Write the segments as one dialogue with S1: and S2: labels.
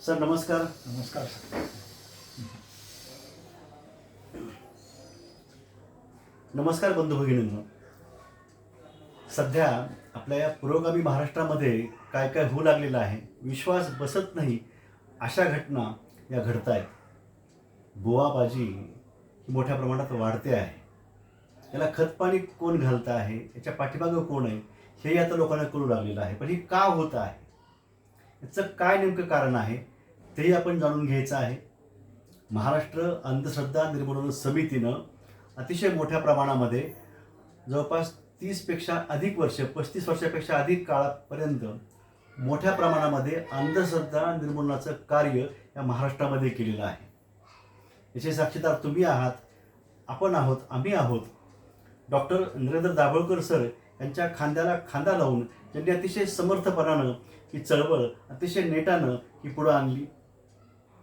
S1: Sir नमस्कार.
S2: नमस्कार sir.
S1: नमस्कार बंधू भगिनींनो. सध्या आपल्या या पुरोगामी महाराष्ट्रामध्ये काय काय होऊ लागलेलं आहे, विश्वास बसत नाही अशा घटना या घडत आहेत. बुवाबाजी ही मोठ्या प्रमाणात वाढते आहे. याला खतपाणी कोण घालतं आहे, याच्या पाठीमागं कोण आहे, हेही आता लोकांना कळू लागलेलं आहे. पण हे का होत आहे, याचं काय नेमकं कारण आहे, तेही आपण जाणून घ्यायचं आहे. महाराष्ट्र अंधश्रद्धा निर्मूलन समितीनं अतिशय मोठ्या प्रमाणामध्ये जवळपास 30पेक्षा अधिक वर्ष, 35 वर्षापेक्षा अधिक काळापर्यंत मोठ्या प्रमाणामध्ये अंधश्रद्धा निर्मूलनाचं कार्य या महाराष्ट्रामध्ये केलेलं आहे. याचे साक्षीदार तुम्ही आहात, आपण आहोत, आम्ही आहोत. डॉक्टर नरेंद्र दाभोळकर सर यांच्या खांद्याला खांदा लावून त्यांनी अतिशय समर्थपणानं ही चळवळ अतिशय नेटानं ही पुढं आणली.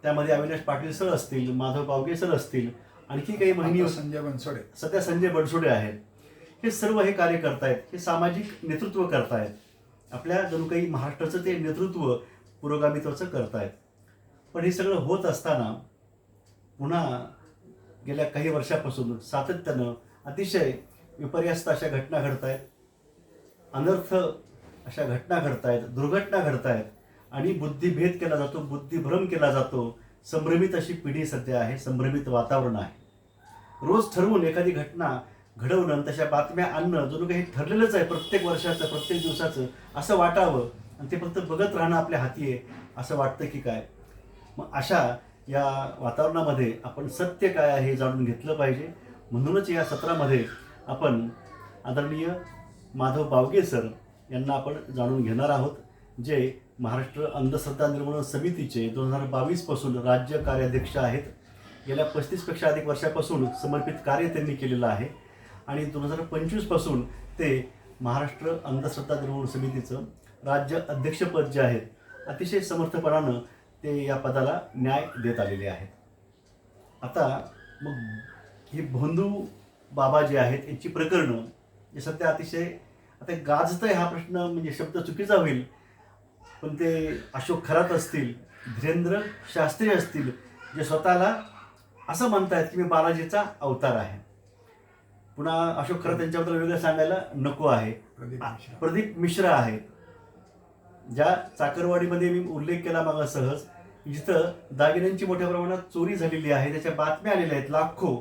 S1: त्यामध्ये अविनाश पाटील सर असतील, माधव पावगे सर असतील, आणखी काही महिनी
S2: संजय बनसोडे,
S1: सध्या संजय बनसोडे आहेत. हे सर्व हे कार्य करतायत, हे सामाजिक नेतृत्व करतायत. आपल्या जणू काही महाराष्ट्राचं ते नेतृत्व पुरोगामित्वाचं करतायत. पण हे सगळं होत असताना पुन्हा गेल्या काही वर्षापासून सातत्यानं अतिशय विपर्यास्त अशा घटना घडत आहेत, अनर्थ अशा घटना घडत आहेत, दुर्घटना घडत आहेत आणि बुद्धिभेद केला जातो, बुद्धिभ्रम केला जातो. संभ्रमित अशी पिढी सध्या आहे, संभ्रमित वातावरण आहे. रोज ठरवून एखादी घटना घडवणं, तशा बातम्या आणणं जणू काही ठरलेलंच आहे. प्रत्येक वर्षाचं, प्रत्येक दिवसाचं असं वाटावं आणि ते फक्त बघत राहणं आपल्या हाती आहे असं वाटतं की काय. मग अशा या वातावरणामध्ये आपण सत्य काय आहे हे जाणून घेतलं पाहिजे. म्हणूनच या सत्रामध्ये आपण आदरणीय माधव पावगे सर यांना आपण जाणून घेणार आहोत, जे महाराष्ट्र अंधश्रद्धा निर्मूलन समितीचे 2022 पासून राज्य कार्याध्यक्ष आहेत. गेल्या 35पेक्षा अधिक वर्षापासून समर्पित कार्य त्यांनी केलेलं आहे आणि 2025 पासून ते महाराष्ट्र अंधश्रद्धा निर्मूलन समितीचं राज्य अध्यक्षपद जे आहेत, अतिशय समर्थपणानं ते या पदाला न्याय देत आलेले आहेत. आता मग हे भोंदू बाबा जे आहेत यांची प्रकरणं जे सध्या अतिशय आता गाजतंय, हा प्रश्न म्हणजे शब्द चुकीचा होईल, पण ते अशोक खरात असतील, धीरेंद्र शास्त्री असतील, जे स्वतःला असं म्हणतायत की मी बालाजीचा अवतार आहे. पुन्हा अशोक खरात यांच्याबद्दल वेगळं सांगायला नको आहे. प्रदीप मिश्रा आहे, ज्या चाकरवाडीमध्ये मी उल्लेख केला मागा सहज, जिथं दागिन्यांची मोठ्या प्रमाणात चोरी झालेली आहे, त्याच्या बातम्या आलेल्या आहेत लाखो,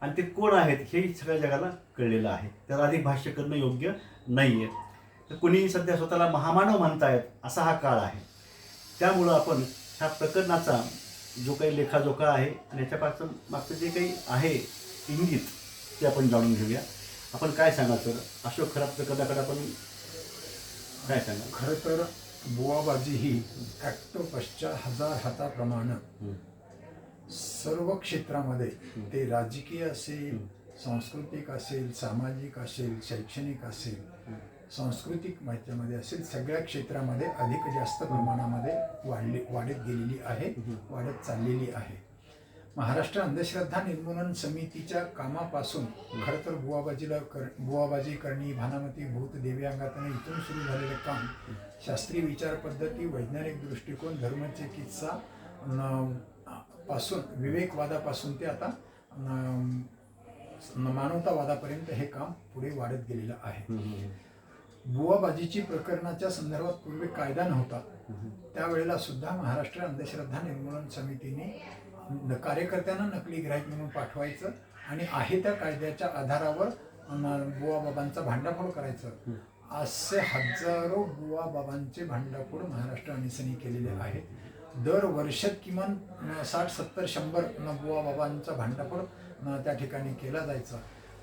S1: आणि ते कोण आहेत हे सगळ्या जगाला कळलेलं आहे. त्याला अधिक भाष्य करणं योग्य नाही आहे. तर कुणी सध्या स्वतःला महामानव म्हणतायत असा हा काळ आहे. त्यामुळं आपण ह्या प्रकरणाचा जो काही लेखाजोखा आहे आणि याच्यापासून मागचं जे काही आहे इंगित ते आपण जाणून घेऊया. आपण काय सांगाल सर, अशोक खरात प्रकरणाकडे आपण काय सांगा?
S2: खरं तर बुवाबाजी ही ॲक्टोपसच्या 1000 हाताप्रमाणे सर्व क्षेत्रामध्ये, ते राजकीय असेल, सांस्कृतिक असेल, सामाजिक असेल, शैक्षणिक असेल, सांस्कृतिक माध्यमामध्ये असेल, सगळ्या क्षेत्रामध्ये अधिक जास्त प्रमाणामध्ये वाढत गेलेली आहे, वाढत चाललेली आहे. महाराष्ट्र अंधश्रद्धा निर्मूलन समितीच्या कामापासून खरं तर बुवाबाजी करणी, भानामती, भूत, दिव्यांगातने इथून सुरू झालेले काम शास्त्रीय विचार पद्धती, वैज्ञानिक दृष्टिकोन, धर्मचिकित्सा पासून, विवेकवादापासून ते आता मानवतावादापर्यंत हे काम पुढे वाढत गेलेलं आहे. बुवाबाजीची प्रकरणाच्या संदर्भात पूर्वी कायदा नव्हता. त्यावेळेला सुद्धा महाराष्ट्र अंधश्रद्धा निर्मूलन समितीने कार्यकर्त्यांना नकली गिऱ्हाईक म्हणून पाठवायचं आणि आहे त्या कायद्याच्या आधारावर बुवाबाबांचा भांडाफोड करायचं. असे हजारो बुवाबाबांचे भांडाफोड महाराष्ट्र अंधश्रद्धेने केलेले आहेत. दर वर्षात किमान 60, 70, 100 बुवाबाबांचा भांडाफोड त्या ठिकाणी केला जायचा.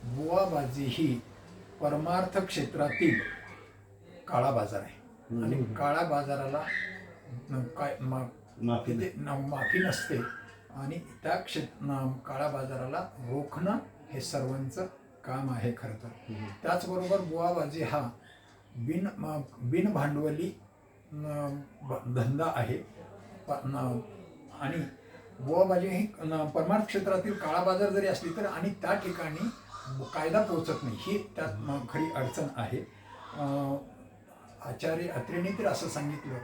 S2: बुवाबाजी ही परमार्थ क्षेत्रातील काळा बाजार आहे आणि काळा बाजाराला काय माफी नसते आणि त्या काळा बाजाराला रोखणं हे सर्वांचं काम आहे खरं तर. त्याचबरोबर बुवाबाजी हा बिन भांडवली धंदा आहे आणि बुवाबाजी ही परमार्थ क्षेत्रातील काळा बाजार जरी असली तर आणि त्या ठिकाणी कायदा पोहोचत नाही, ही त्यात खरी अडचण आहे. आचार्य अत्रेंनी तर असं सांगितलं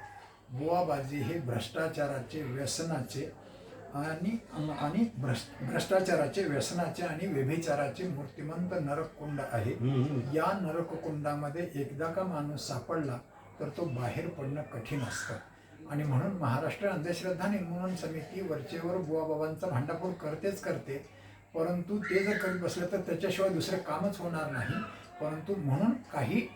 S2: बुवाबाजी हे भ्रष्टाचाराचे व्यसनाचे आणि आणि भ्रष्टाचाराचे व्यसनाचे आणि व्यभिचाराचे मूर्तिमंत नरककुंड आहे. या नरककुंडामध्ये एकदा का माणूस सापडला तर तो बाहेर पडणं कठीण असतं आणि म्हणून महाराष्ट्र अंधश्रद्धा निर्मूलन समिती वरचेवर बुवाबाबांचा भांडाफोड करतेच करते, परंतु ते जर करीत बसले तर त्याच्याशिवाय दुसरं कामच होणार नाही. परंतु म्हणून काही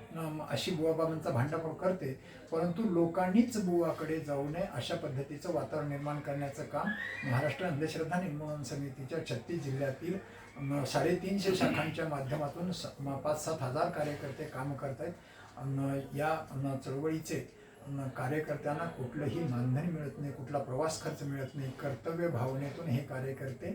S2: अशी बुवाबाबांचा भांडाफोड करते, परंतु लोकांनीच बुवाकडे जाऊ नये अशा पद्धतीचं वातावरण निर्माण करण्याचं काम महाराष्ट्र अंधश्रद्धा निर्मूलन समितीच्या 36 जिल्ह्यातील 350 शाखांच्या माध्यमातून 5-7 हजार कार्यकर्ते काम करत आहेत. या चळवळीचे कार्यकर्त्यांना कुठलंही मानधन मिळत नाही, कुठला प्रवास खर्च मिळत नाही. कर्तव्य भावनेतून हे कार्यकर्ते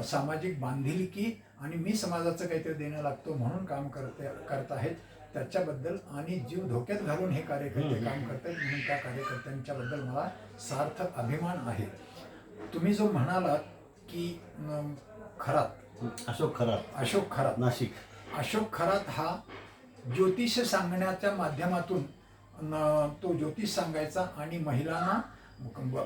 S2: सामाजिक बांधिलकी आणि मी समाजाचं काहीतरी देणं लागतो म्हणून काम करत आहेत. त्याच्याबद्दल आणि जीव धोक्यात घालून हे कार्यकर्ते काम करत आहेत, म्हणून त्या कार्यकर्त्यांच्याबद्दल मला सार्थ अभिमान आहे. तुम्ही जो म्हणालात की
S1: अशोक खरात नाशिक.
S2: अशोक खरात हा ज्योतिष सांगण्याच्या माध्यमातून तो ज्योतिष सांगायचा आणि महिलांना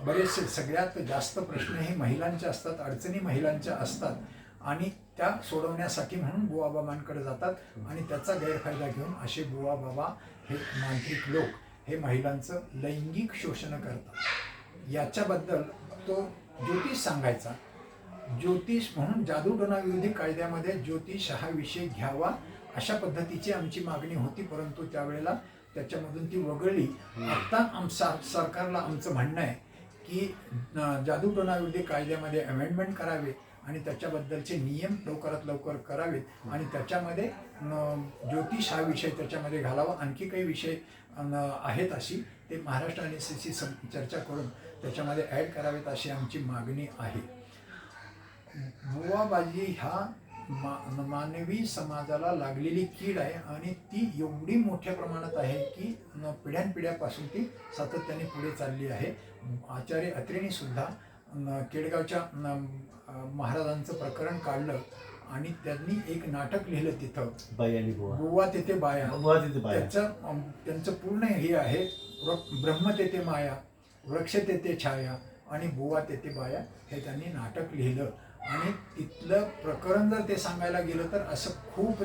S2: बरेचसे सगळ्यात जास्त प्रश्न हे महिलांचे असतात, अडचणी महिलांच्या असतात आणि त्या सोडवण्यासाठी म्हणून बुवाबाबांकडे जातात आणि त्याचा गैरफायदा घेऊन असे बुवाबाबा हे मांत्रिक लोक हे महिलांचं लैंगिक शोषण करतात. याच्याबद्दल तो ज्योतिष सांगायचा. ज्योतिष म्हणून जादूटोणाविरोधी कायद्यामध्ये ज्योतिष हा विषय घ्यावा अशा पद्धतीची आमची मागणी होती, परंतु त्यावेळेला त्याच्यामधून ती वगळली. आता सरकारला आमचं म्हणणं आहे की जादूटोणाविरोधी कायद्यामध्ये अमेंडमेंट करावे आणि त्याच्याबद्दलचे नियम लवकरात लवकर करावेत आणि त्याच्यामध्ये ज्योतिष हा विषय त्याच्यामध्ये घालावा. आणखी काही विषय आहेत अशी ते महाराष्ट्र आणि NSC चर्चा करून त्याच्यामध्ये ॲड करावेत अशी आमची मागणी आहे. बुवाबाजी हा मानवी समाजाला लागलेली कीड आहे आणि ती एवढी मोठ्या प्रमाणात आहे की पिढ्यानपिढ्यापासून ती सातत्याने पुढे चालली आहे. आचार्य अत्रेंनी सुद्धा केडगावच्या महाराजांचं प्रकरण काढलं आणि त्यांनी एक नाटक लिहिलं तिथं, बुवा तेथे बाया. त्यांचं पूर्ण हे आहे ब्रह्म तेथे माया, वृक्ष तेथे छाया आणि बुवा तेथे बाया हे त्यांनी नाटक लिहिलं. आणि तिथलं प्रकरण जर ते सांगायला गेलं तर असं खूप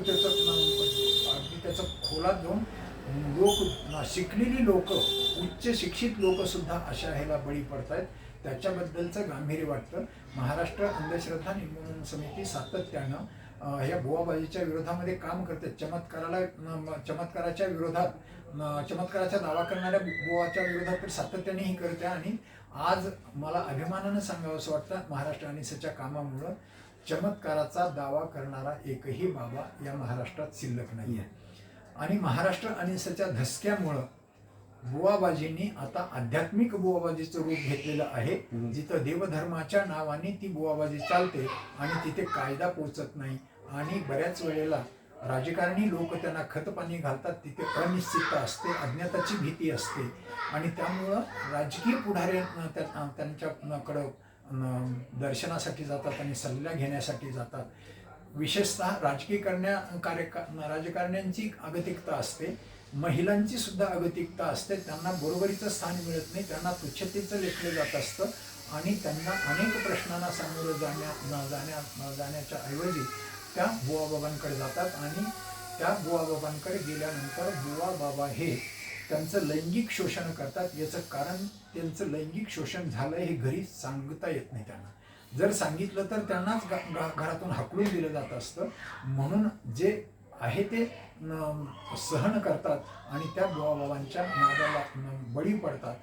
S2: त्याचं खोलात जाऊन शिकलेली लोक, उच्च शिक्षित लोकसुद्धा अशा ह्याला बळी पडत आहेत. त्याच्याबद्दलचं गांभीर्य वाटतं. महाराष्ट्र अंधश्रद्धा निर्मूलन समिती सातत्यानं ह्या बुवाबाजीच्या विरोधामध्ये काम करते. चमत्काराच्या विरोधात, चमत्काराचा दावा करणाऱ्या बुवाच्या विरोधात तर सातत्याने ही करते आणि आज मला अभिमानानं सांगावं असं वाटतं, महाराष्ट्र NSCच्या कामामुळं चमत्काराचा दावा करणारा एकही बाबा या महाराष्ट्रात शिल्लक नाही आहे. आणि महाराष्ट्र NSCच्या धसक्यामुळं बुवाबाजींनी आता आध्यात्मिक बुवाबाजीचं रूप घेतलेलं आहे. जिथं देवधर्माच्या नावाने ती बुवाबाजी चालते आणि तिथे कायदा पोचत नाही आणि बऱ्याच वेळेला राजकारणी लोक त्यांना खतपाणी घालतात. तिथे अनिश्चितता असते, अज्ञाताची भीती असते आणि त्यामुळं राजकीय पुढारी त्यांच्याकडं दर्शनासाठी जातात आणि सल्ला घेण्यासाठी जातात. विशेषतः राजकारण्यांची अगतिकता असते, महिलांची सुद्धा अगतिकता असते. त्यांना बरोबरीचं स्थान मिळत नाही, त्यांना तुच्छतेचं लेखलं जात असतं आणि त्यांना अनेक प्रश्नांना सामोरं जाण्याच्या ऐवजी त्या बुवाबाबांकडे जातात आणि त्या बुवाबाबांकडे गेल्यानंतर बुवाबाबा हे त्यांचं लैंगिक शोषण करतात. याचं कारण त्यांचं लैंगिक शोषण झालं हे घरी सांगता येत नाही त्यांना. जर सांगितलं तर त्यांनाच घरातून हाकलून दिलं जात असतं. म्हणून जे आहे ते सहन करतात आणि त्या बुवाबाबांच्या नादाला बळी पडतात.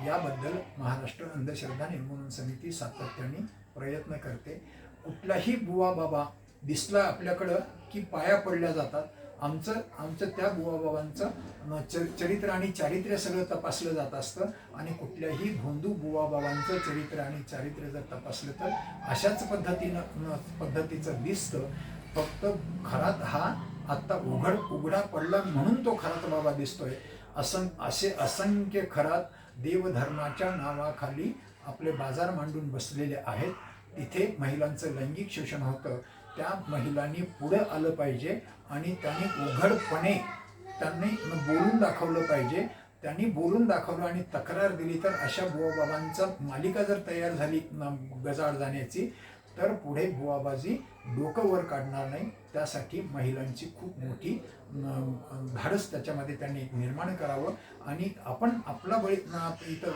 S2: याबद्दल महाराष्ट्र अंधश्रद्धा निर्मूलन समिती सातत्याने प्रयत्न करते. कुठलाही बुवाबाबा दिसला आपल्याकडं की पाया पडल्या जातात. आमचं त्या बुवाबाबांचं चरित्र आणि चारित्र्य सगळं तपासलं जात असतं आणि कुठल्याही भोंदू बुवाबाबांचं चरित्र आणि चारित्र्य जर तपासलं तर अशाच पद्धतीचं दिसतं. फक्त खरात हा आत्ता उघडा पडला म्हणून तो खरात बाबा दिसतोय. असे असंख्य खरात देवधर्माच्या नावाखाली आपले बाजार मांडून बसलेले आहेत. तिथे महिलांचं लैंगिक शोषण होतं. त्या महिलांनी पुढे आलं पाहिजे आणि त्यांनी उघडपणे त्यांनी बोलून दाखवलं पाहिजे. त्यांनी बोलून दाखवलं आणि तक्रार दिली, तर अशा बुवाबाबांचा मालिका जर तयार झाली गजाआड जाण्याची, तर पुढे बुवाबाजी डोकं वर काढणार नाही. त्यासाठी महिलांची खूप मोठी धाडस त्याच्यामध्ये त्यांनी निर्माण करावं आणि आपण आपला बळी इतर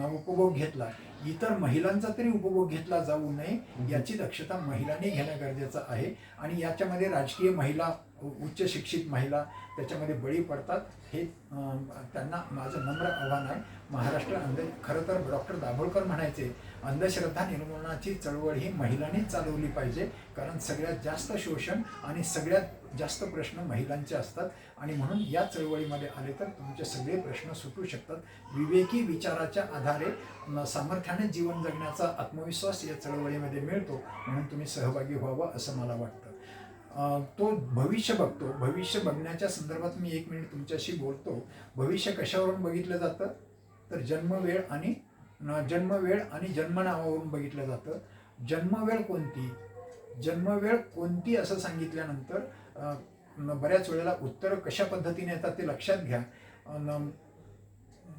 S2: उपभोग घेतला, इतर महिलांचा तरी उपभोग घेतला जाऊ नये याची दक्षता महिलांनी घेणं गरजेचं आहे. आणि याच्यामध्ये राजकीय महिला, उच्च शिक्षित महिला त्याच्यामध्ये बळी पडतात. हे त्यांना माझं नम्र आव्हान आहे. महाराष्ट्र खरं तर डॉक्टर दाभोळकर म्हणायचे, अंधश्रद्धा निर्मूलनाची चळवळ ही महिलांनीच चालवली पाहिजे, कारण सगळ्यात जास्त शोषण आणि सगळ्यात जास्त प्रश्न महिलांचे असतात. आणि म्हणून या चळवळीमध्ये आले तर तुमचे सगळे प्रश्न सुटू शकतात. विवेकी विचाराच्या आधारे सामर्थ्याने जीवन जगण्याचा आत्मविश्वास या चळवळीमध्ये मिळतो. म्हणून तुम्ही सहभागी व्हावं असं मला वाटतं. तो भविष्य बघतो. भविष्य बघण्याच्या संदर्भात मी 1 मिनिट तुमच्याशी बोलतो. भविष्य कशावरून बघितलं जातं, तर जन्मवेळ आणि जन्मनावावरून बघितलं जातं. जन्मवेळ कोणती असं सांगितल्यानंतर बऱ्याच वेळेला उत्तर कशा पद्धतीने येतात ते लक्षात घ्या.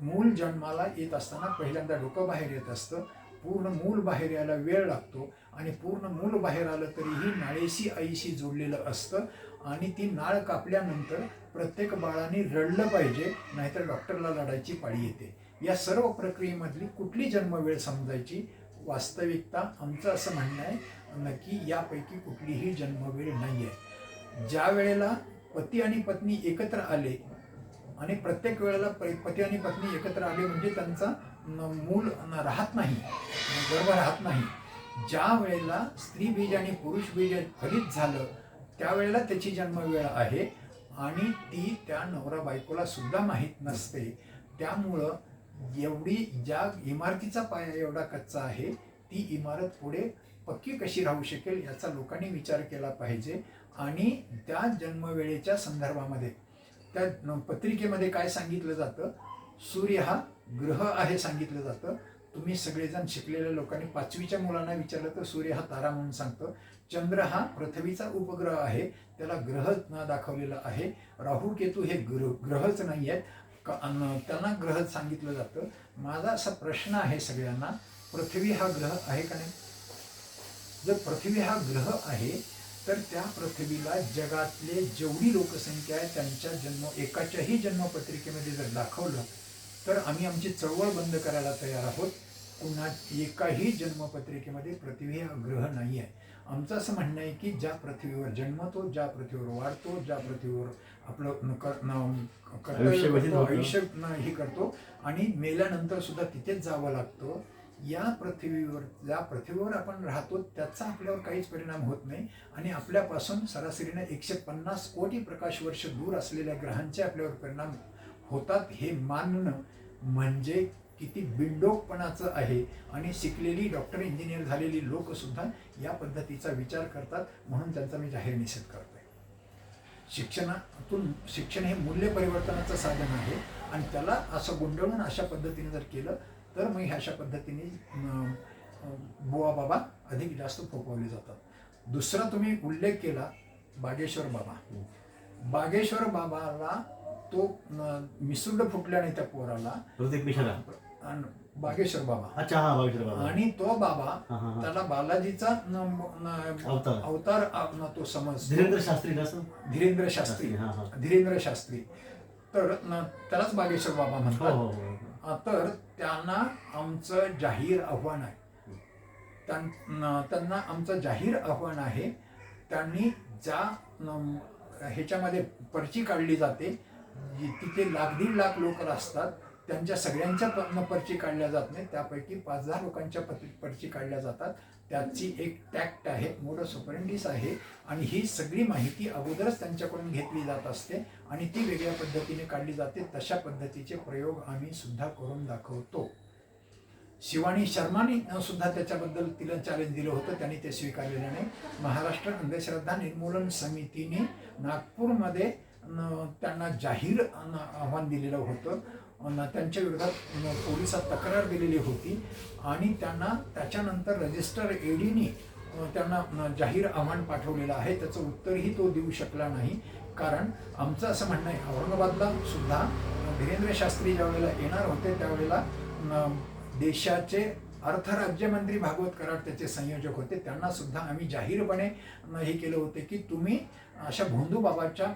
S2: मूल जन्माला येत असताना पहिल्यांदा डोकं बाहेर येत असतं. पूर्ण मूल बाहेर यायला वेळ लागतो आणि पूर्ण मूल बाहेर आलं तरीही नाळेशी आईशी जोडलेलं असतं. आणि ती नाळ कापल्यानंतर प्रत्येक बाळाने रडलं पाहिजे, नाहीतर डॉक्टरला लढायची पाळी येते. या सर्व प्रक्रियेमधली कुठली जन्मवेळ समजायची? वास्तविकता आमचं असं म्हणणं आहे की यापैकी कुठलीही जन्मवेळ नाही आहे. ज्या वेळेला पती आणि पत्नी एकत्र आले आणि प्रत्येक वेळेला पती आणि पत्नी एकत्र आले म्हणजे त्यांचा मूल राहत नाही, गर्भ राहत नाही. ज्या वेळेला स्त्री बीज आणि पुरुष बीज फलित झालं त्यावेळेला त्याची जन्मवेळ आहे आणि ती त्या नवरा बायकोला सुद्धा माहीत नसते. त्यामुळं ज्या इमारतीचा पाया एवढा कच्चा आहे, ती इमारत पुढे पक्की कशी राहू शकेल याचा लोकांनी विचार केला पाहिजे. आणि त्या जन्मवेळेच्या संदर्भामध्ये त्या पत्रिकेमध्ये काय सांगितलं जातं, सूर्य हा ग्रह आहे सांगितलं जातं. तुम्ही सगळेजण शिकलेल्या लोकांनी 5वीच्या मुलांना विचारलं तर सूर्य हा तारा म्हणून सांगतो. चंद्र हा पृथ्वीचा उपग्रह आहे, त्याला ग्रह दाखवलेला आहे. राहू केतू हे ग्रहच नाही आहेत, त्यांना ग्रह सांगितलं जातं. माझा असा प्रश्न आहे सगळ्यांना, पृथ्वी हा ग्रह आहे का नाही? जर पृथ्वी हा ग्रह आहे तर त्या पृथ्वीला जगातले जेवढी लोकसंख्या आहे त्यांच्या एकाच्याही जन्मपत्रिकेमध्ये जर दाखवलं तर आम्ही आमची चळवळ बंद करायला तयार आहोत. पुन्हा एकाही जन्मपत्रिकेमध्ये पृथ्वी हा ग्रह नाही आहे. आमचं असं म्हणणं आहे की ज्या पृथ्वीवर जन्मतो, ज्या पृथ्वीवर वाढतो, ज्या पृथ्वीवर आपलं आयुष्य हे करतो आणि मेल्यानंतर सुद्धा तिथेच जावं लागतं, ज्या पृथ्वीवर आपण राहतो त्याचा आपल्यावर काहीच परिणाम होत नाही. आणि आपल्यापासून सरासरीने 150 कोटी प्रकाश वर्ष दूर असलेल्या ग्रहांचे आपल्यावर परिणाम होतात हे मानणं म्हणजे किती बिंडोकपणाचं आहे. आणि शिकलेली डॉक्टर, इंजिनियर झालेली लोक सुद्धा या पद्धतीचा विचार करतात. म्हणून त्यांचा मी जाहीर निषेध करतोय. शिक्षण हे मूल्य परिवर्तनाचं साधन आहे आणि त्याला असं गुंडळून अशा पद्धतीने जर केलं तर मग अशा पद्धतीने बुवा बाबा अधिक जास्त फोफवले जातात. दुसरा तुम्ही उल्लेख केला बागेश्वर बाबा. बागेश्वर बाबाला तो मिसुंड फुटल्या नाही त्या पोराला, बागेश्वर बाबा.
S1: अच्छा, हा बागेश्वर बाबा.
S2: आणि तो बाबा त्याला बालाजीचा अवतार तो समज. धीरेंद्र शास्त्री तर त्यालाच बागेश्वर बाबा म्हणतात. तर त्यांना आमचं जाहीर आव्हान आहे. त्यांना आमचं जाहीर आव्हान आहे. त्यांनी ज्या ह्याच्यामध्ये पर्ची काढली जाते, तिथे 1.5 लाख लोक असतात, त्यांच्या सगळ्यांच्या पर्ची काढल्या जात नाही. त्यापैकी 5,000 लोकांच्या पर्ची काढल्या जातात. त्याची एक टॅक्ट आहे, मोडस ऑपरेंडिस आहे आणि ही सगळी माहिती अगोदरच त्यांच्याकडून घेतली जात असते आणि ती वेगळ्या पद्धतीने काढली जाते. तशा पद्धतीचे प्रयोग आम्ही सुद्धा करून दाखवतो. शिवानी शर्माने सुद्धा त्याच्याबद्दल तिला चॅलेंज दिलं होतं, त्यांनी ते स्वीकारलेलं नाही. महाराष्ट्र अंधश्रद्धा निर्मूलन समितीने नागपूरमध्ये त्यांना जाहीर आव्हान दिलेलं होतं. त्यांच्या विरोधात पोलिसात तक्रार दिलेली होती आणि त्यांना त्याच्यानंतर रजिस्टर एडीने त्यांना जाहीर आव्हान पाठवलेलं आहे. त्याचं उत्तरही तो देऊ शकला नाही. कारण आमचं असं म्हणणं आहे, औरंगाबादला सुद्धा धीरेंद्र शास्त्री ज्यावेळेला येणार होते त्यावेळेला देशाचे अर्थ राज्यमंत्री भागवत कराड त्याचे संयोजक होते. त्यांना सुद्धा आम्ही जाहीरपणे हे केलं होते की तुम्ही अशा भोंदू बाबाच्या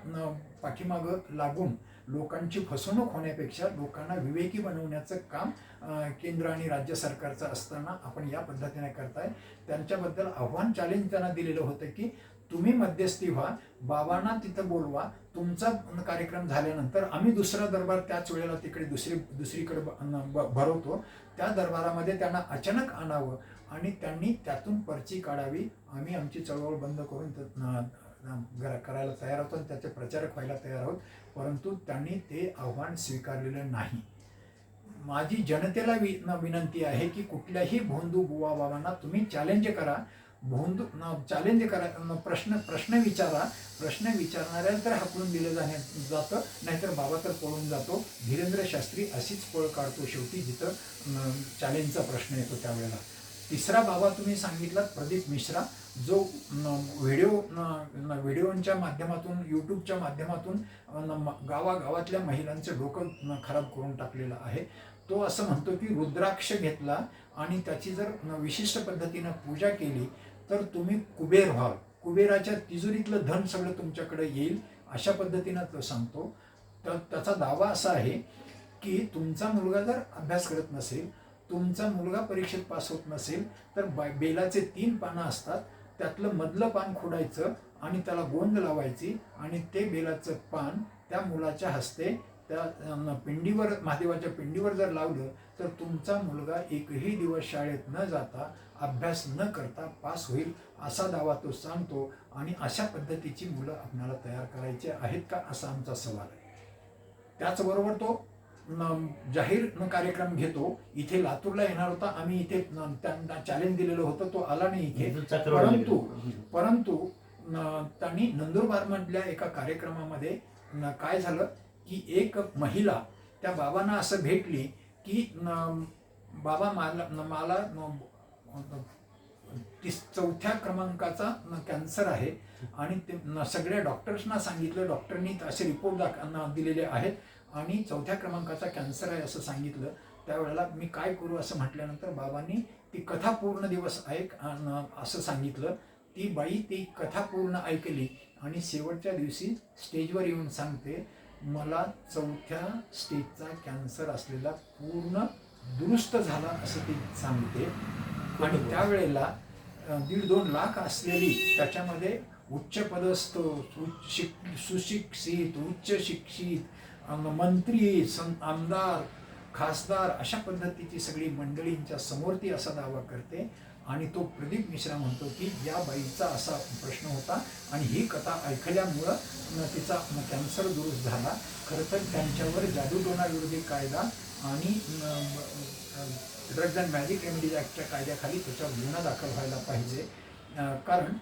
S2: पाठीमागं लागून लोकांची फसवणूक होण्यापेक्षा लोकांना विवेकी बनवण्याचं काम केंद्र आणि राज्य सरकारचं असताना आपण या पद्धतीने करताय. त्यांच्याबद्दल आव्हान चॅलेंज त्यांना दिलेलं होतं की तुम्ही मध्यस्थी व्हा, बाबांना तिथं बोलवा, तुमचा कार्यक्रम झाल्यानंतर आम्ही दुसरा दरबार त्याच वेळेला तिकडे दुसरीकडे भरवतो. त्या दरबारामध्ये त्यांना अचानक आणावं आणि त्यांनी त्यातून पर्ची काढावी. आम्ही आमची चळवळ बंद करून करायला तयार आहोत आणि त्याचे प्रचारक व्हायला तयार आहोत. परंतु त्यांनी ते आव्हान स्वीकारलेलं नाही. माझी जनतेला विनंती आहे की कुठल्याही भोंदू बुवा बाबांना तुम्ही चॅलेंज करा, चॅलेंज करा, प्रश्न विचारा. प्रश्न विचारणाऱ्याला तर हाकलून दिलं जातं, नाहीतर बाबा तर पळून जातो. धीरेंद्र शास्त्री अशीच पळ काढतो शेवटी जिथं चॅलेंजचा प्रश्न येतो त्यावेळेला. तिसरा बाबा तुम्ही सांगितला प्रदीप मिश्रा, जो व्हिडिओच्या माध्यमातून, यूट्यूबच्या माध्यमातून गावागावातल्या महिलांचं डोकं खराब करून टाकलेलं आहे. तो असं म्हणतो की रुद्राक्ष घेतला आणि त्याची जर विशिष्ट पद्धतीनं पूजा केली तर तुम्ही कुबेर व्हाल, कुबेराच्या तिजोरीतलं धन सगळं तुमच्याकडे येईल, अशा पद्धतीनं तो सांगतो. तर त्याचा दावा असा आहे की तुमचा मुलगा जर अभ्यास करत नसेल, तुमचा मुलगा परीक्षेत पास होत नसेल तर बेलाचे 3 पानं असतात, त्यातलं मधलं पान खोडायचं आणि त्याला गोंद लावायची आणि ते बेलाचं पान त्या मुलाच्या हस्ते त्या पिंडीवर, महादेवाच्या पिंडीवर जर लावलं तर तुमचा मुलगा एकही दिवस शाळेत न जाता, अभ्यास न करता पास होईल, असा दावा तो सांगतो. आणि अशा पद्धतीची मुलं आपल्याला तयार करायचे आहेत का, असा आमचा सवाल आहे. त्याचबरोबर तो जाहीर कार्यक्रम घेतो. इथे लातूरला येणार होता, आम्ही इथे त्यांना चॅलेंज दिलेलं होतं, तो आला नाही इथे. परंतु त्यांनी नंदुरबारमधल्या एका कार्यक्रमामध्ये काय झालं की एक महिला त्या बाबांना असं भेटली की बाबा मला 4थ्या क्रमांकाचा कॅन्सर आहे आणि ते सगळ्या डॉक्टर्सना सांगितलं, डॉक्टरनी असे रिपोर्ट दिलेले आहेत आणि 4थ्या क्रमांकाचा कॅन्सर आहे असं सांगितलं. त्यावेळेला मी काय करू असं म्हटल्यानंतर बाबांनी ती कथा पूर्ण दिवस ऐक असं सांगितलं. ती बाई ती कथा पूर्ण ऐकली आणि शेवटच्या दिवशी स्टेजवर येऊन सांगते, मला 4थ्या स्टेजचा कॅन्सर असलेला पूर्ण दुरुस्त झाला असं ती सांगते. आणि त्यावेळेला 1.5-2 लाख असलेली, त्याच्यामध्ये उच्च पदस्थ, सुशिक्षित, उच्च शिक्षित, मंत्री, आमदार, खासदार अशा पद्धतीची सगळी मंडळींच्या समोर ती असा दावा करते. आणि तो प्रदीप मिश्रा म्हणतो की या बाईचा असा प्रश्न होता आणि ही कथा ऐकल्यामुळं तिचा कॅन्सर दुरुस्त झाला. खरं तर त्यांच्यावर जादूटोणा विरोधी कायदा आणि ड्रग्ज अँड मॅजिक रेमेडीज ॲक्टच्या कायद्याखाली त्याच्यावर गुन्हा दाखल व्हायला पाहिजे. कारण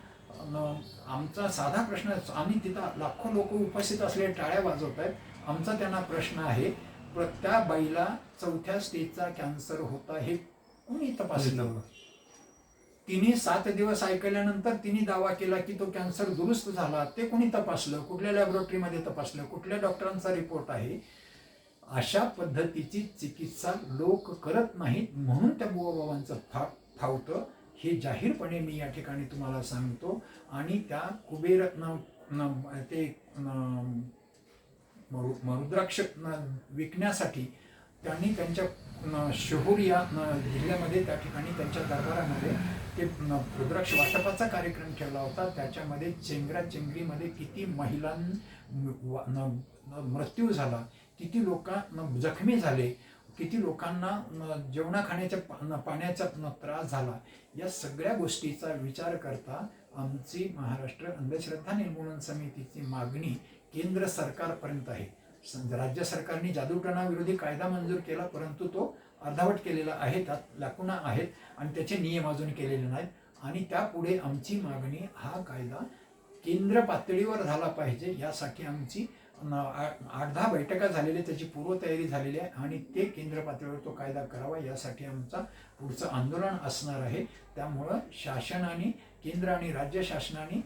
S2: आमचा साधा प्रश्न, आम्ही तिथं लाखो लोक उपस्थित असलेले टाळ्या वाजवत आहेत. आमचा त्यांना प्रश्न आहे, त्या बाईला 4थ्या स्टेजचा कॅन्सर होता हे कोणी तपासलं? तिने 7 दिवस ऐकल्यानंतर तिने दावा केला की तो कॅन्सर दुरुस्त झाला, ते कोणी तपासलं? कुठल्या लॅबोरेटरीमध्ये तपासलं? कुठल्या डॉक्टरांचा रिपोर्ट आहे? अशा पद्धतीची चिकित्सा लोक करत नाहीत, म्हणून त्या बुवाबाबांचं फावतं. हे जाहीरपणे मी या ठिकाणी तुम्हाला सांगतो. आणि त्या कुबेर ते रुद्राक्ष विकण्यासाठी त्यांनी त्यांच्या शहूर या जिल्ह्यामध्ये त्या ठिकाणी त्यांच्या दरबारामध्ये ते रुद्राक्ष वाटपाचा कार्यक्रम ठेवला होता. त्याच्यामध्ये चेंगराचेंगरीमध्ये किती महिलांना मृत्यू झाला, किती लोक जखमी झाले, किती लोकांना जेवणा खाण्याच्या पाण्याचा त्रास झाला. या सगळ्या गोष्टीचा विचार करता आमची महाराष्ट्र अंधश्रद्धा निर्मूलन समितीची मागणी केंद्र सरकारपर्यंत आहे. राज्य सरकारने जादूटोणा विरोधी कायदा मंजूर केला, परंतु तो अर्धवट केलेला आहे, त्यात लाकुणा आहेत आणि त्याचे नियम अजून केलेले नाहीत. आणि त्यापुढे आमची मागणी, हा कायदा केंद्र पातळीवर झाला पाहिजे. यासाठी आमची 8-10 बैठका झालेल्या, त्याची पूर्वतयारी झालेली आहे आणि ते केंद्र पातळीवर तो कायदा करावा, यासाठी आमचा पुढचं आंदोलन असणार आहे. त्यामुळं शासनाने, केंद्र आणि राज्य शासनाने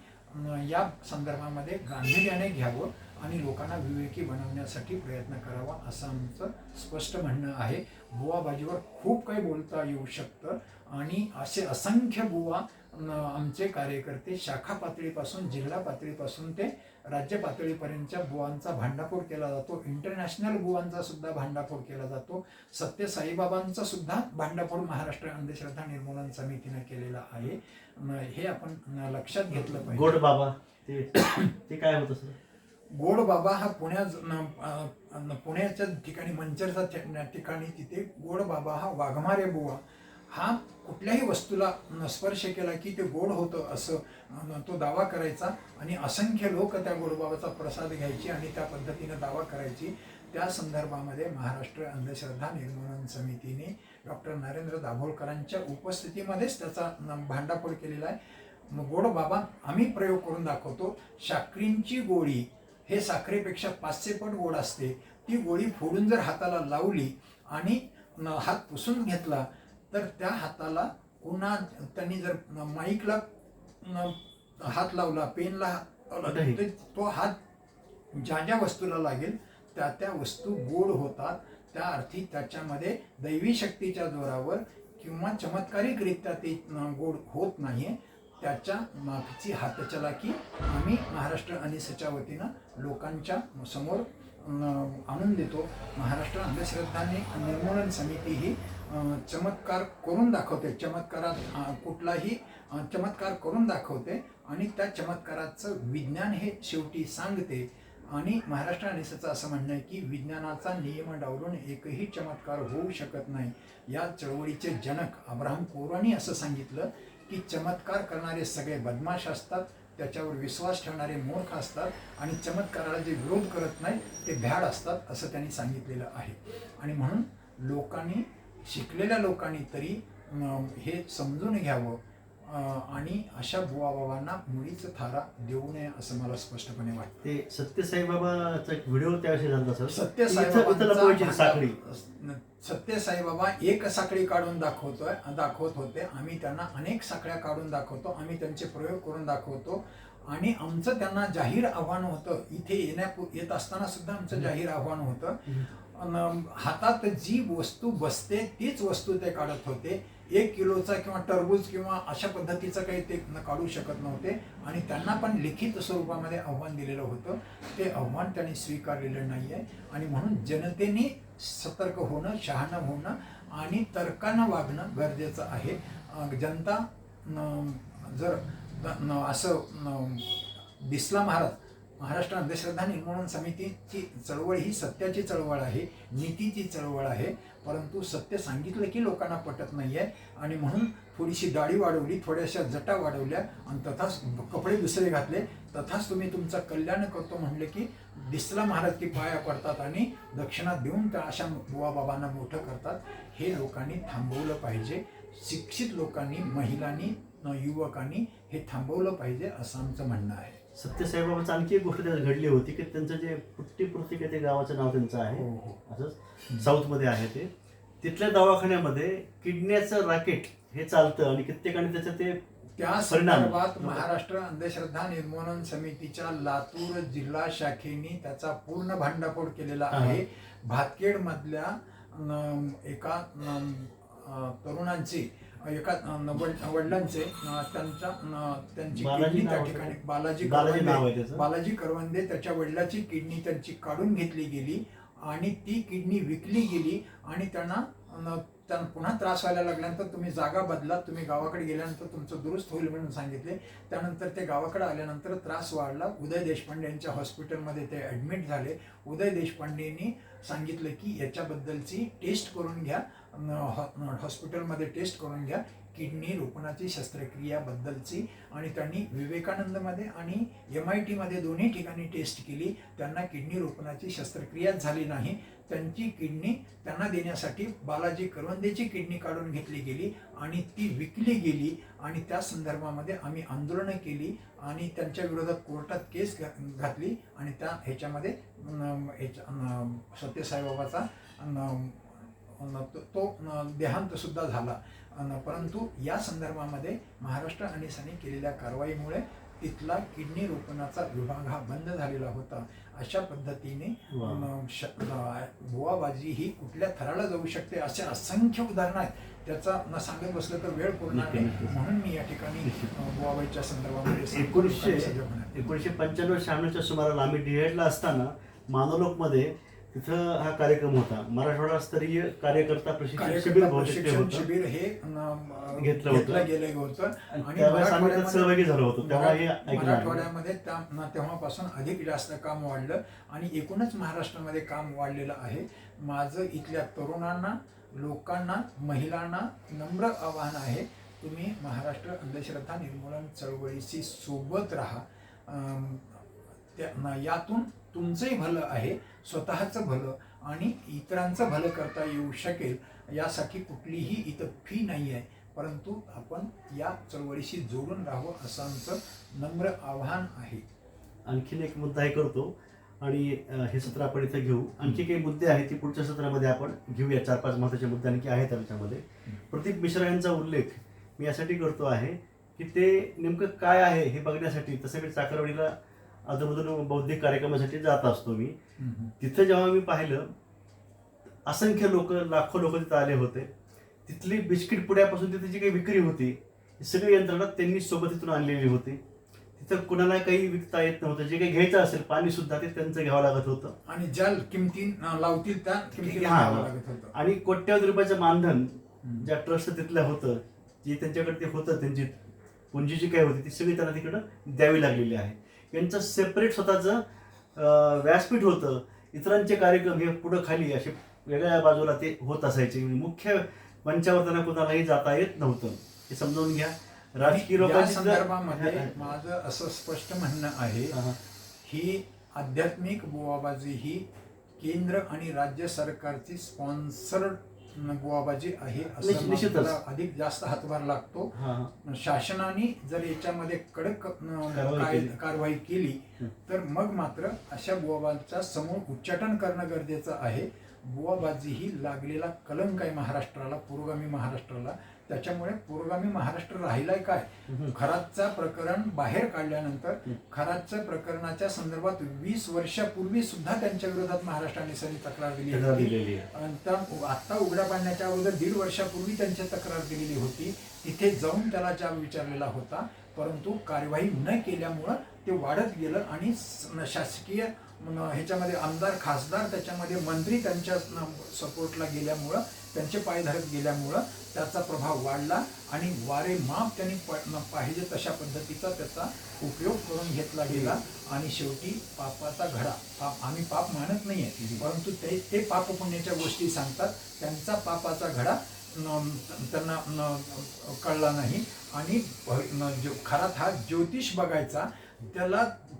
S2: या संदर्भामध्ये गांभीर्याने घ्यावं आणि लोकांना विवेकी बनवण्यासाठी प्रयत्न करावा असं आमचं स्पष्ट म्हणणं आहे. बुवाबाजीवर खूप काही बोलता येऊ शकतं आणि असे असंख्य बुवा आमचे कार्यकर्ते शाखा पातळीपासून जिल्हा पातळीपासून ते राज्य पातळीपर्यंतच्या बुवांचा भांडाफोड केला जातो. इंटरनॅशनल बुवांचा सुद्धा भांडाफोड केला जातो. सत्य साईबाबांचा सुद्धा भांडाफोड महाराष्ट्र अंधश्रद्धा निर्मूलन समितीने केलेला आहे. हे आपण लक्षात घेतलं पाहिजे.
S1: गोड बाबा ते काय होतं सर?
S2: गोड बाबा हा पुण्याच्या ठिकाणी मंचरच्या ठिकाणी तिथे गोड बाबा हा वाघमारे बुवा हा कुठल्याही वस्तूला स्पर्श केला की ते गोड होतं असं तो दावा करायचा आणि असंख्य लोक त्या गोडबाबाचा प्रसाद घ्यायची आणि त्या पद्धतीने दावा करायची. त्या संदर्भामध्ये महाराष्ट्र अंधश्रद्धा निर्मूलन समितीने डॉक्टर नरेंद्र दाभोळकरांच्या उपस्थितीमध्येच त्याचा भांडाफोड केलेला आहे. गोड बाबा आम्ही प्रयोग करून दाखवतो. साखरेची गोळी हे साखरेपेक्षा 500 पट गोड असते. ती गोळी फोडून जर हाताला लावली आणि हात पुसून घेतला तर त्या हाताला पुन्हा त्यांनी जर माईकला हात लावला, पेनला हात लावला तर तो हात ज्या ज्या वस्तूला लागेल त्या त्या वस्तू गोड होतात. त्या अर्थी त्याच्यामध्ये दैवी शक्तीच्या जोरावर किंवा चमत्कारिकरित्या ते गोड होत नाही. त्याच्या मागची हातचलाकी आम्ही महाराष्ट्र अनिसच्या वतीनं लोकांच्या समोर आणून देतो. महाराष्ट्र अंधश्रद्धा निर्मूलन समिती ही चमत्कार करून दाखवते. चमत्कारात कुठलाही चमत्कार करून दाखवते आणि त्या चमत्काराचं विज्ञान हे शेवटी सांगते. आणि महाराष्ट्र अनिसचं असं म्हणणं आहे की विज्ञानाचा नियम डावलून एकही चमत्कार होऊ शकत नाही. या चळवळीचे जनक अब्राहम कोरानी असं सांगितलं की चमत्कार करणारे सगळे बदमाश असतात, त्याच्यावर विश्वास ठेवणारे मूर्ख असतात आणि चमत्काराला जे विरोध करत नाही ते भ्याड असतात असं त्यांनी सांगितलेलं आहे. आणि म्हणून लोकांनी, शिकलेल्या लोकांनी तरी हे समजून घ्यावं आणि अशा बुवाबाबांना मुळीच थारा देऊ नये असं मला स्पष्टपणे वाटतं.
S1: ते सत्य साईबाबाचा एक व्हिडिओ त्याविषयी झाला सर.
S2: सत्य साईबाबा एक साखळी काढून दाखवत होते. आम्ही त्यांना अनेक साखळ्या काढून दाखवतो. आम्ही त्यांचे प्रयोग करून दाखवतो आणि आमचं त्यांना जाहीर आव्हान होतं. इथे येत असताना सुद्धा आमचं जाहीर आव्हान होतं. हातात जी वस्तू बसते तीच वस्तू ते काढत होते. 1 किलोचा किंवा टरबूज किंवा अशा पद्धतीचं काही ते काढू शकत नव्हते आणि त्यांना पण लिखित स्वरूपामध्ये आव्हान दिलेलं होतं. ते आव्हान त्यांनी स्वीकारलेलं नाही आहे आणि म्हणून जनतेने सतर्क होणं, शहाणं होणं आणि तर्कानं वागणं गरजेचं आहे. जनता जर असं दिसला महाराष्ट्र अंधश्रद्धा निर्मूलन समितीची चळवळ ही सत्याची चळवळ आहे, नीतीची चळवळ आहे. परंतु सत्य सांगितलं की लोकांना पटत नाही आहे आणि म्हणून थोडीशी दाढी वाढवली, थोड्याशा जटा वाढवल्या आणि तथाच कपडे दुसरे घातले, तथाच तुम्ही तुमचं कल्याण करतो म्हणले की दिसला महाराज की पाया पडतात आणि दक्षिणा देऊन त्या अशा बुवाबाबांना मोठं करतात. हे लोकांनी थांबवलं पाहिजे. शिक्षित लोकांनी, महिलांनी, युवकांनी हे थांबवलं पाहिजे असं आमचं म्हणणं आहे.
S1: सत्य साईबाबांची आणखी एक गोष्ट त्यात घडली होती की त्यांचं जे पुट्टी ते गावाचं नाव त्यांचं आहे, असंच साऊथमध्ये आहे ते. तिथल्या दवाखान्यामध्ये किडनीचं रॅकेट हे चालतं आणि कित्येकाने त्याचं ते
S2: त्या संदर्भात महाराष्ट्र अंधश्रद्धा निर्मूलन समितीच्या लातूर जिल्हा शाखेने त्याचा पूर्ण भांडाफोड केलेला आहे. भातखेड मधल्या एका तरुणांची, एका वडिलांचे, त्यांची किडनी त्या ठिकाणी बालाजी करवंदे, त्याच्या वडिलाची किडनी त्यांची काढून घेतली गेली आणि ती किडनी विकली गेली आणि त्यांना पुन्हा त्रास व्हायला लागल्यानंतर तुम्ही जागा बदला, तुम्ही गावाकडे गेल्यानंतर तुमचं दुरुस्त होईल म्हणून सांगितले. त्यानंतर ते गावाकडे आल्यानंतर त्रास वाढला. उदय देशपांडे यांच्या हॉस्पिटलमध्ये ते ॲडमिट झाले. उदय देशपांडेंनी सांगितलं की याच्याबद्दलची टेस्ट करून घ्या, हॉस्पिटलमध्ये टेस्ट करून घ्या किडनी रोपणाची शस्त्रक्रियाबद्दलची. आणि त्यांनी विवेकानंदमध्ये आणि MIT मध्ये दोन्ही ठिकाणी टेस्ट केली. त्यांना किडनी रोपणाची शस्त्रक्रियाच झाली नाही. त्यांची किडनी त्यांना देण्यासाठी बालाजी करवंदेची किडनी काढून घेतली गेली आणि ती विकली गेली. आणि त्या संदर्भामध्ये आम्ही आंदोलनं केली आणि त्यांच्या विरोधात कोर्टात केस घातली आणि त्या ह्याच्यामध्ये सत्य साईबाबाचा तो देहांत सुद्धा झाला. परंतु या संदर्भामध्ये महाराष्ट्र अनिसने केलेल्या कारवाईमुळे तिथला किडनी रोपणाचा विभाग हा बंद झालेला होता. अशा पद्धतीने बुवाबाजी ही कुठल्या थराला जाऊ शकते असे असंख्य उदाहरणं आहेत. त्याचा सांगत बसलं तर वेळ पुरणार नाही, म्हणून मी या ठिकाणी बुवाबाईच्या संदर्भामध्ये
S1: 1995-96च्या सुमाराला आम्ही DEDला असताना मानवलोकमध्ये तिथं हा कार्यक्रम होता. मराठवाडा स्तरीय कार्यकर्ता प्रशिक्षण
S2: शिबिर हे
S1: घेतलं
S2: गेलं होतं आणि
S1: सहभागी झालो होतो.
S2: मराठवाड्यामध्ये तेव्हापासून अधिक जास्त काम वाढलं आणि एकूणच महाराष्ट्रामध्ये काम वाढलेलं आहे. माझं इथल्या तरुणांना, लोकांना, महिलांना नम्र आवाहन आहे, तुम्ही महाराष्ट्र अंधश्रद्धा निर्मूलन चळवळीशी सोबत राहा. यातून तुमचंही भलं आहे, स्वतःचं भलं आणि इतरांचं भलं करता येऊ शकेल. यासाठी कुठलीही इथं फी नाही आहे, परंतु आपण या चळवळीशी जोडून राहावं असं आमचं नम्र आव्हान आहे.
S1: आणखीन एक मुद्दा करतो आणि हे सत्र आपण इथं घेऊ. आणखी काही मुद्दे आहेत ती पुढच्या सत्रामध्ये आपण घेऊया. 4-5 महत्त्वाचे मुद्दे आणखी आहेत त्याच्यामध्ये. प्रदीप मिश्रा यांचा उल्लेख मी यासाठी करतो आहे की ते नेमकं काय आहे हे बघण्यासाठी. तसं मी चाकरवाडीला अधूनमधून बौद्धिक कार्यक्रमासाठी जात असतो मी. तिथं जेव्हा मी पाहिलं असंख्य लोक, लाखो लोक तिथं आले होते. तिथली बिस्किट पुड्यापासून तिथे जी काही विक्री होती ही सगळी यंत्रणा त्यांनी सोबत इथून आणलेली होती. तिथं कुणाला काही विकता येत नव्हतं. जे काही घ्यायचं असेल पाणी सुद्धा ते त्यांचं घ्यावं लागत होतं
S2: आणि ज्या किमती लावतील त्या किमतीला घ्यावं लागत होतं.
S1: आणि कोट्यावधी रुपयाचं मानधन ज्या ट्रस्ट तिथलं होतं, जे त्यांच्याकडे ते होतं, त्यांची पुंजी जी काय होती ती सगळी त्यांना तिकडं द्यावी लागलेली आहे. यांचं सेपरेट स्वतःचं व्यासपीठ होतं. इतरांचे कार्यक्रम हे पुढं खाली असे वेगळ्या बाजूला ते होत असायचे. मुख्य मंचावर त्यांना कोणालाही जाता येत नव्हतं. हे समजावून घ्या. राजकीय लोकांच्या
S2: संदर्भामध्ये माझं असं स्पष्ट म्हणणं आहे, ही आध्यात्मिक बुवाबाजी ही केंद्र आणि राज्य सरकारची स्पॉन्सर्ड बुवाबाजी आहे असं अधिक जास्त हातभार लागतो. शासनाने जर याच्यामध्ये कडक कारवाई केली तर मग मात्र अशा बुवाबाजीचा समूळ उच्चाटन करणं गरजेचं आहे. बुवाबाजी ही लागलेला कलंक आहे महाराष्ट्राला, पुरोगामी महाराष्ट्राला. त्याच्यामुळे पुरोगामी महाराष्ट्र राहिलाय काय? खरातचं प्रकरण बाहेर काढल्यानंतर खरातच्या प्रकरणाच्या संदर्भात 20 वर्षापूर्वी सुद्धा त्यांच्या विरोधात महाराष्ट्राने सरी तक्रार दिली होती. आता उघड्या पाडण्याच्या अगोदर 1.5 वर्षापूर्वी त्यांची तक्रार दिलेली होती. तिथे जाऊन त्याला जाब विचारलेला होता, परंतु कार्यवाही न केल्यामुळं ते वाढत गेलं आणि शासकीय ह्याच्यामध्ये आमदार, खासदार, त्याच्यामध्ये मंत्री त्यांच्या सपोर्टला गेल्यामुळं, त्यांचे पाय धरत गेल्यामुळं त्याचा प्रभाव वाढला आणि वारे माप त्यांनी पाहिजे तशा पद्धतीचा त्याचा उपयोग करून घेतला गेला आणि शेवटी पापाचा घडा. आम्ही पाप मानत नाहीये, परंतु ते पाप पुण्याच्या गोष्टी सांगतात. त्यांचा पापाचा घडा त्यांना कळला नाही आणि खरात हा ज्योतिष बघायचा,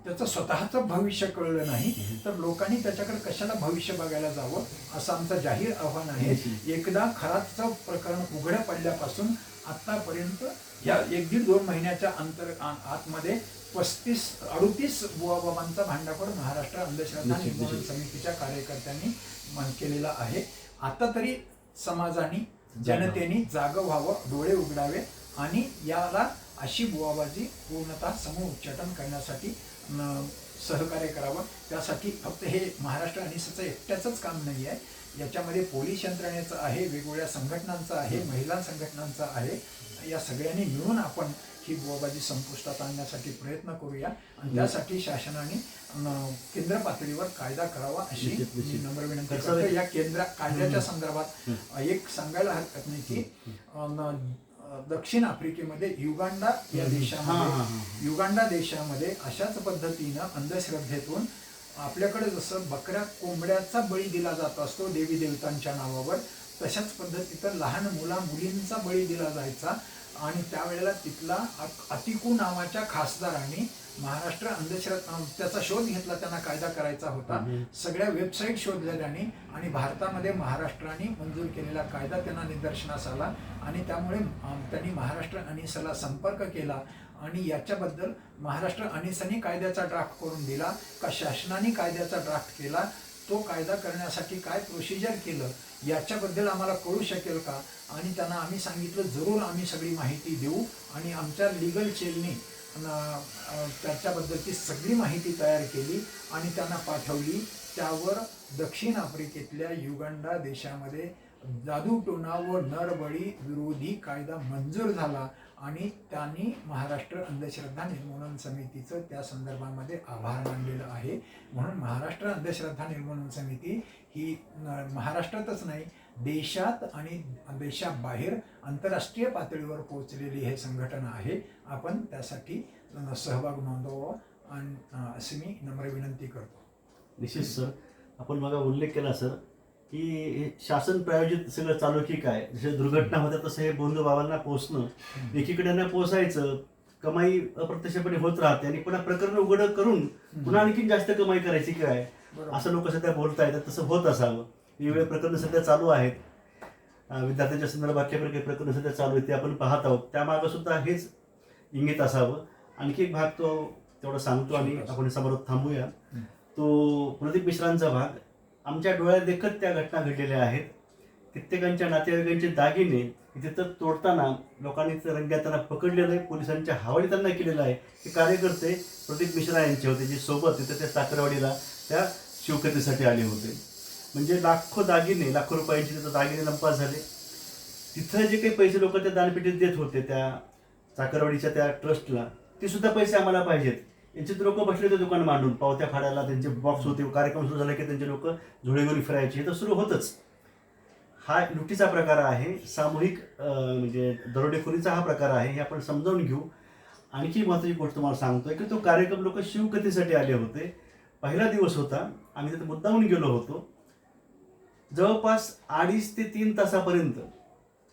S2: त्याचं स्वतःचं भविष्य कळलं नाही तर लोकांनी त्याच्याकडे कशाला भविष्य बघायला जावं असं आमचं जाहीर आव्हान आहे. एकदा खरातचं प्रकरण उघड्या पडल्यापासून आतापर्यंत या 1-1.5-2 महिन्याच्या आतमध्ये 35-38 बुवाबाबांचा भांडाफोड महाराष्ट्र अंधश्रद्धा निर्मूलन समितीच्या कार्यकर्त्यांनी केलेला आहे. आता तरी समाजाने, जनतेने जागं व्हावं, डोळे उघडावे आणि याला अशी बुवाबाजी पूर्णतः समूळ उच्चाटन करण्यासाठी सहकार्य करावं. त्यासाठी फक्त हे महाराष्ट्र अनिसचं एकट्याचंच काम नाही आहे. याच्यामध्ये पोलीस यंत्रणेचं आहे, वेगवेगळ्या संघटनांचं आहे, महिला संघटनांचं आहे. या सगळ्यांनी मिळून आपण ही बुवाबाजी संपुष्टात आणण्यासाठी प्रयत्न करूया आणि त्यासाठी शासनाने केंद्र पातळीवर कायदा करावा अशी नम्र विनंती करतो. या कायद्याच्या संदर्भात एक सांगायला हरकत नाही की दक्षिण आफ्रिकेमध्ये युगांडा या देशामध्ये, युगांडा देशामध्ये अशाच पद्धतीनं अंधश्रद्धेतून आपल्याकडे जसं बकऱ्या कोंबड्याचा बळी दिला जात असतो देवी देवतांच्या नावावर, तशाच पद्धतीनं लहान मुलींचा बळी दिला जायचा. आणि त्यावेळेला तिथला अतिकू नावाच्या खासदारांनी महाराष्ट्र अंधश्रद्धा त्याचा शोध घेतला. त्यांना कायदा करायचा होता. सगळ्या वेबसाईट शोधल्या त्यांनी आणि भारतामध्ये महाराष्ट्राने मंजूर केलेला कायदा त्यांना निदर्शनास आला आणि त्यामुळे त्यांनी महाराष्ट्र अनिसला संपर्क केला आणि याच्याबद्दल महाराष्ट्र अनिसने कायद्याचा ड्राफ्ट करून दिला का शासनाने कायद्याचा ड्राफ्ट केला, तो कायदा करण्यासाठी काय प्रोसिजर केलं याच्याबद्दल आम्हाला कळू शकेल का? आणि त्यांना आम्ही सांगितलं जरूर आम्ही सगळी माहिती देऊ आणि आमच्या लिगल सेलने त्याच्याबद्दलची सगळी माहिती तयार केली आणि त्यांना पाठवली. त्यावर दक्षिण आफ्रिकेतल्या युगांडा देशामध्ये जादूटोणा व नरबळी विरोधी कायदा मंजूर झाला आणि त्यांनी महाराष्ट्र अंधश्रद्धा निर्मूलन समितीचं त्या संदर्भामध्ये आभार मानलेलं आहे. म्हणून महाराष्ट्र अंधश्रद्धा निर्मूलन समिती ही महाराष्ट्रातच नाही, देशात आणि देशाबाहेर आंतरराष्ट्रीय पातळीवर पोहोचलेली हे संघटना आहे. आपण त्यासाठी सहभाग नोंदवावा आणि अशी मी नम्र विनंती करतो.
S1: निश्चित सर, आपण मग उल्लेख केला सर की हे शासन प्रायोजित सगळं चालू की काय, जसे दुर्घटना होत्या तसं हे बंधू भावांना पोहोचणं, एकीकडे न पोहोचायचं, कमाई अप्रत्यक्षपणे होत राहते आणि पुन्हा प्रकरण उघड करून पुन्हा आणखी जास्त कमाई करायची काय, असं लोक सध्या बोलतायत. तसं होत असावं. वेगवेगळे प्रकरणं सध्या चालू आहेत. विद्यार्थ्यांच्या संदर्भातले काही प्रकरणं सध्या चालू आहेत, ते आपण पाहत आहोत. त्यामागं सुद्धा हेच इंगित असावं. आणखी एक भाग तो तेवढं सांगतो आणि आपण समोर थांबूया. तो प्रदीप मिश्रांचा भाग. आमच्या डोळ्यात देखत त्या घटना घडलेल्या आहेत. कित्येकांच्या नातेवाईकांचे दागिने तिथं तोडताना लोकांनी रंग्यात त्यांना पकडलेलं आहे, पोलिसांच्या हवाली त्यांना केलेलं आहे. हे कार्यकर्ते प्रदीप मिश्रा यांचे होते, जे सोबत तिथं त्या साखरवाडीला त्या शिवकथेसाठी आले होते. म्हणजे लाखो दागिने, लाखो रुपयांचे तिथं दागिने लंपास झाले. तिथं जे काही पैसे लोक त्या दानपेटीत देत होते त्या साखरवाडीच्या त्या ट्रस्टला, ते सुद्धा पैसे आम्हाला पाहिजेत. यांचे लोक बसले होते दुकान मांडून, पावत्या फाडायला त्यांचे बॉक्स होते. कार्यक्रम सुरू झाला की त्यांचे लोक झोळे घेऊन फिरायचे. हे तर सुरू होतच. हा लुटीचा प्रकार आहे, सामूहिक म्हणजे दरोडेखोरीचा हा प्रकार आहे. हे आपण समजावून घेऊ. आणखी महत्त्वाची गोष्ट तुम्हाला सांगतोय की तो कार्यक्रम लोक शिवकथेसाठी आले होते. पहिला दिवस होता, आम्ही तिथे मुद्दामून गेलो होतो. जवळपास 2.5 ते 3 तासापर्यंत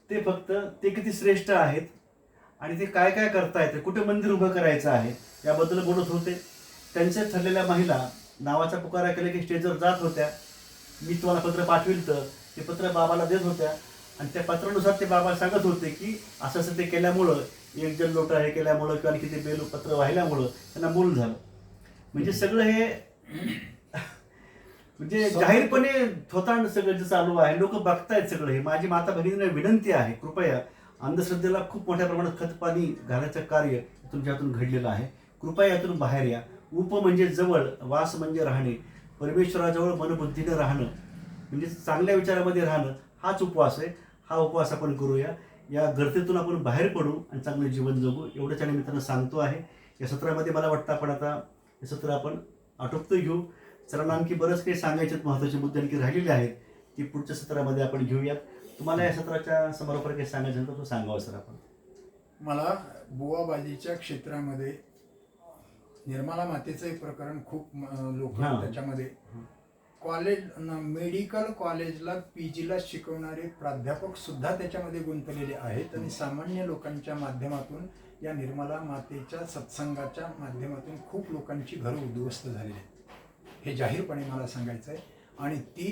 S1: ते फक्त ते किती श्रेष्ठ आहेत आणि ते काय काय करतायत, कुठे मंदिर उभं करायचं आहे याबद्दल बोलत होते. त्यांच्या ठरलेल्या महिला नावाचा पुकारा केला की स्टेजवर जात होत्या. मी तुम्हाला पत्र पाठविल, तर ते पत्र बाबाला देत होत्या आणि त्या पत्रानुसार ते बाबा सांगत होते की असं असं ते केल्यामुळं, एक जण लोटा हे केल्यामुळं किंवा आणखी ते बेल पत्र वाहिल्यामुळं त्यांना मूल झालं. म्हणजे सगळं हे म्हणजे जाहीरपणे थोतांड सगळं जे चालू आहे, लोक बघतायत सगळं हे. माझी माता भगिनींना विनंती आहे, कृपया अंधश्रद्धेला खूप मोठ्या प्रमाणात खतपाणी घालायचं कार्य तुमच्यातून घडलेलं आहे. कृपया यातून बाहेर या. उप म्हणजे जवळ, वास म्हणजे राहणे, परमेश्वराजवळ मनबुद्धीनं राहणं, म्हणजे चांगल्या विचारामध्ये राहणं, हाच उपवास आहे. हा उपवास आपण करूया. या गर्तेतून आपण बाहेर पडू आणि चांगलं जीवन जगू, एवढंच या निमित्तानं सांगतो आहे. या सत्रामध्ये मला वाटतं आपण आता हे सत्र आपण आटोपतं घेऊ. सरांना आणखी बरंच काही सांगायचे महत्त्वाचे मुद्दे आणखी राहिलेले आहेत, ती पुढच्या सत्रामध्ये आपण घेऊयात. तुम्हाला या सत्राच्या समारोपावर काही सांगायचं नंतर तो सांगावं सर आपण.
S2: मला बुवाबाजीच्या क्षेत्रामध्ये निर्मला मातेचं एक प्रकरण खूप लोक त्याच्यामध्ये कॉलेज, मेडिकल कॉलेजला PGला शिकवणारे प्राध्यापक सुद्धा त्याच्यामध्ये गुंतलेले आहेत आणि सामान्य लोकांच्या माध्यमातून या निर्मला मातेच्या सत्संगाच्या माध्यमातून खूप लोकांची घरं उद्ध्वस्त झालेली आहेत. हे जाहीरपणे मला सांगायचं आहे. आणि ती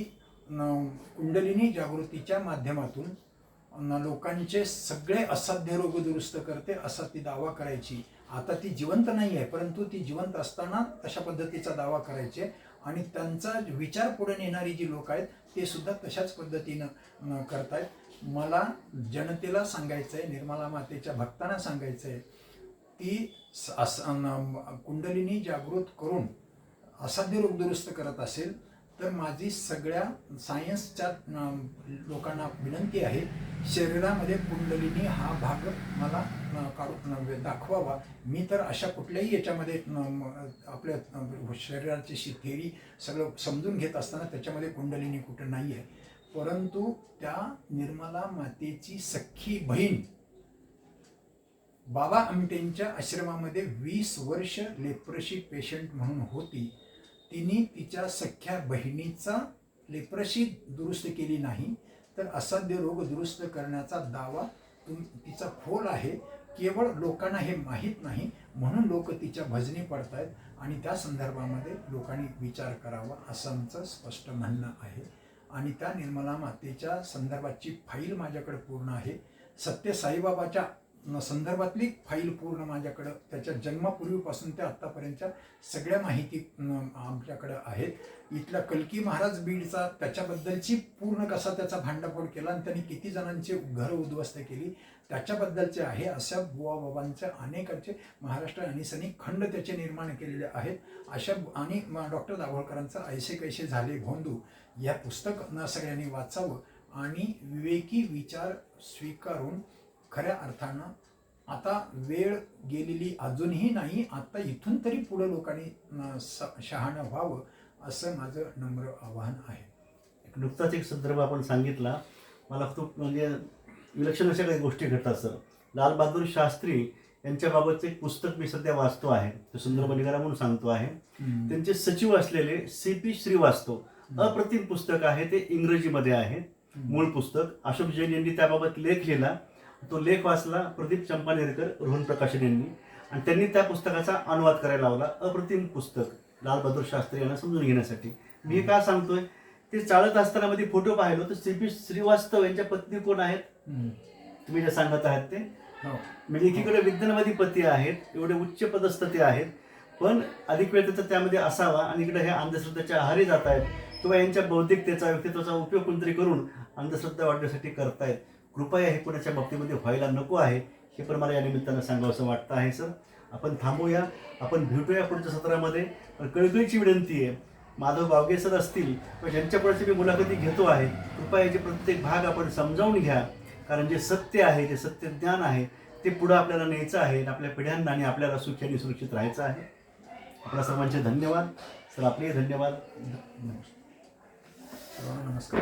S2: कुंडलिनी जागृतीच्या माध्यमातून लोकांचे सगळे असाध्य रोग दुरुस्त करते असा ती दावा करायची. आता ती जिवंत नाही आहे, परंतु ती जिवंत असताना तशा पद्धतीचा दावा करायचे आणि त्यांचा विचार पुढे नेणारी जी लोक आहेत ते सुद्धा तशाच पद्धतीनं करतायत. मला जनतेला सांगायचं आहे, निर्मला मातेच्या भक्तांना सांगायचं आहे, ती कुंडलिनी जागृत करून असाध्य रोग दुरुस्त करत असेल तर माझी सगळ्या सायन्सच्या लोकांना विनंती आहे, शरीरामध्ये कुंडलिनी हा भाग मला काढून दाखवावा. मी तर अशा कुठल्याही याच्यामध्ये आपल्या शरीराची थेरी सगळं समजून घेत असताना त्याच्यामध्ये कुंडलिनी कुठं नाही आहे. परंतु त्या निर्मला मातेची सख्खी बहीण बाबा आमटेंच्या आश्रमामध्ये 20 वर्ष लेप्रसी पेशंट म्हणून होती. तिने तिच्या सख्ख्या बहिणीचा लेप्रसी दुरुस्त केली नाही, तर असाध्य रोग दुरुस्त करण्याचा दावा तिचा खोल आहे. केवळ लोकांना हे माहीत नाही, म्हणून लोक तिच्या भजनी पडतायत आणि त्या संदर्भामध्ये लोकांनी विचार करावा असं आमचं स्पष्ट म्हणणं आहे. आणि त्या निर्मला मातेच्या संदर्भाची फाईल माझ्याकडे पूर्ण आहे. सत्य साईबाबाच्या संदर्भातली फाईल पूर्ण माझ्याकडं, त्याच्या जन्मापूर्वीपासून ते आत्तापर्यंतच्या सगळ्या माहिती आमच्याकडं आहेत. इथला कल्की महाराज बीडचा, त्याच्याबद्दलची पूर्ण कसा त्याचा भांडाफोड केला आणि त्यांनी किती जणांची घरं उद्ध्वस्त केली त्याच्याबद्दलचे आहे. अशा बुवाबाबांच्या अनेकांचे महाराष्ट्र आणि सनी खंड त्याचे निर्माण केलेले आहेत. अशा आणि डॉक्टर दाभोळकरांचा ऐसे कैसे झाले भोंदू या पुस्तक सगळ्यांनी वाचावं आणि विवेकी विचार स्वीकारून खऱ्या अर्थानं आता वेळ गेलेली अजूनही नाही, आता इथून तरी पुढे लोकांनी शहाणं व्हावं असं माझं नम्र आवाहन आहे.
S1: नुकताच एक संदर्भ आपण सांगितला, मला खूप म्हणजे विलक्षण अशा काही गोष्टी घडतात सर. लालबहादूर शास्त्री यांच्याबाबतचं एक पुस्तक मी सध्या वाचतो आहे, तो संदर्भ निघाला म्हणून सांगतो आहे. त्यांचे सचिव असलेले CP श्रीवास्तव, अप्रतिम पुस्तक आहे ते, इंग्रजीमध्ये आहे मूळ पुस्तक. अशोक जैन यांनी त्याबाबत लेख लिहिला, तो लेख वाचला प्रदीप चंपानेरकर, रोहन प्रकाशन यांनी, आणि त्यांनी त्या पुस्तकाचा अनुवाद करायला लावला. अप्रतिम पुस्तक लालबहादूर शास्त्री यांना समजून घेण्यासाठी. मी हे का सांगतोय, ते चालत असताना मध्ये फोटो पाहिलो तर CP श्रीवास्तव यांच्या पत्नी कोण आहेत तुम्ही जे सांगत आहात ते, म्हणजे एकीकडे विद्वानवादी पती आहेत, एवढे उच्च पदस्थ ते आहेत, पण अधिक वेळ त्याचा त्यामध्ये असावा आणि इकडे हे अंधश्रद्धेच्या आहारी जात आहेत किंवा यांच्या बौद्धिकतेचा व्यक्तित्वाचा उपयोग कोणतरी करून अंधश्रद्धा वाढण्यासाठी करतायत. कृपया हे कोणाच्या बाबतीमध्ये व्हायला नको आहे, हे पण मला या निमित्तानं सांगावंसं वाटतं आहे सर. आपण थांबूया, आपण भेटूया पुढच्या सत्रामध्ये. पण कळकळीची विनंती आहे, माधव बावगे सर असतील किंवा ज्यांच्याकडची मी मुलाखती घेतो आहे, कृपया याचे प्रत्येक भाग आपण समजावून घ्या, कारण जे सत्य आहे, जे सत्य ज्ञान आहे ते पुढं आपल्याला न्यायचं आहे, आपल्या पिढ्यांना आणि आपल्याला सुखी आणि सुरक्षित राहायचं आहे. आपल्या सर्वांचे धन्यवाद सर, आपलेही धन्यवाद.
S2: नमस्कार.